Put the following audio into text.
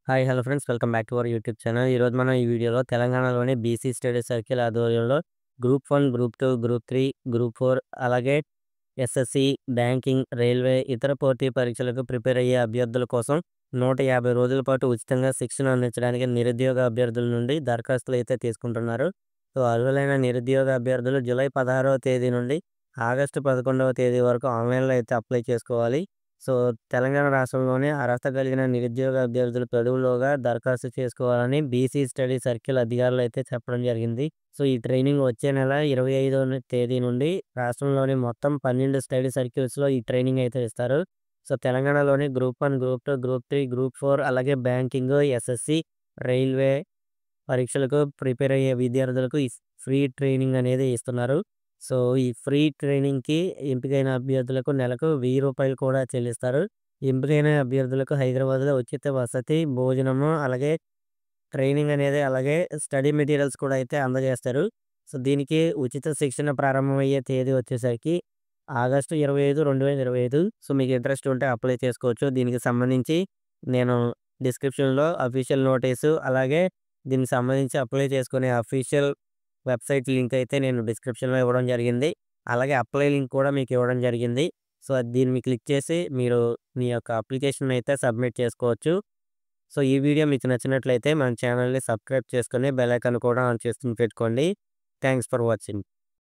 Hi! Hello friends. Welcome back to our YouTube channel. ఈరోజు మనం ఈ వీడియోలో తెలంగాణలోని బీసీ స్టడీ సర్కిల్ ఆధ్వర్యంలో గ్రూప్ 1, గ్రూప్ 2, గ్రూప్ 3, గ్రూప్ 4 అలాగే ఎస్ఎస్‌సి, బ్యాంకింగ్, రైల్వే ఇతర పోటీ పరీక్షలకు ప్రిపేర్ అయ్యే అభ్యర్థుల కోసం 150 రోజుల పాటు ఉచితంగా శిక్షణ అందించడానికి నిరుద్యోగ అభ్యర్థుల నుండి దరఖాస్తులైతే తీసుకుంటున్నారు. సో, అర్హులైన నిరుద్యోగ అభ్యర్థులు జూలై 16వ తేదీ నుండి ఆగస్టు 11వ తేదీ వరకు ఆన్‌లైన్‌లో అయితే అప్లై చేసుకోవాలి. సో, తెలంగాణ రాష్ట్రంలోనే అర్హత కలిగిన నిరుద్యోగ అభ్యర్థులు గడువులోగా దరఖాస్తు చేసుకోవాలని బీసీ స్టడీ సర్కిల్ అధికారులైతే చెప్పడం జరిగింది. సో, ఈ ట్రైనింగ్ వచ్చే నెల 25వ తేదీ నుండి రాష్ట్రంలోని మొత్తం 12 స్టడీ సర్కిల్స్‌లో ఈ ట్రైనింగ్ అయితే ఇస్తారు. సో, తెలంగాణలోని గ్రూప్ 1, గ్రూప్ 2, గ్రూప్ 3, గ్రూప్ 4 అలాగే బ్యాంకింగ్, ఎస్ఎస్‌సి, రైల్వే పరీక్షలకు ప్రిపేర్ అయ్యే విద్యార్థులకు ఈ ఫ్రీ ట్రైనింగ్ అనేది ఇస్తున్నారు. సో, ఈ ఫ్రీ ట్రైనింగ్‌కి ఎంపికైన అభ్యర్థులకు నెలకు రూ. 1000 కూడా చెల్లిస్తారు. ఎంపికైన అభ్యర్థులకు హైదరాబాద్‌లో ఉచిత వసతి, భోజనము అలాగే ట్రైనింగ్ అనేది అలాగే స్టడీ మెటీరియల్స్ కూడా అయితే అందజేస్తారు. సో, దీనికి ఉచిత శిక్షణ ప్రారంభమయ్యే తేదీ వచ్చేసరికి ఆగస్టు 25, 2025. సో, మీకు ఇంట్రెస్ట్ ఉంటే అప్లై చేసుకోవచ్చు. దీనికి సంబంధించి నేను డిస్క్రిప్షన్‌లో అఫీషియల్ నోటీసు అలాగే దీనికి సంబంధించి అప్లై చేసుకునే అఫీషియల్ వెబ్‌సైట్ లింక్ అయితే నేను డిస్క్రిప్షన్‌లో ఇవ్వడం జరిగింది. అలాగే అప్లై లింక్ కూడా మీకు ఇవ్వడం జరిగింది. సో, దీన్ని క్లిక్ చేసి మీరు మీ యొక్క అప్లికేషన్ అయితే సబ్మిట్ చేసుకోవచ్చు. సో, ఈ వీడియో మీకు నచ్చినట్లయితే మన ఛానల్‌ని సబ్స్క్రైబ్ చేసుకొని బెల్ ఐకాన్ కూడా ఆన్ చేసుకొని పెట్టుకోండి. Thanks for watching.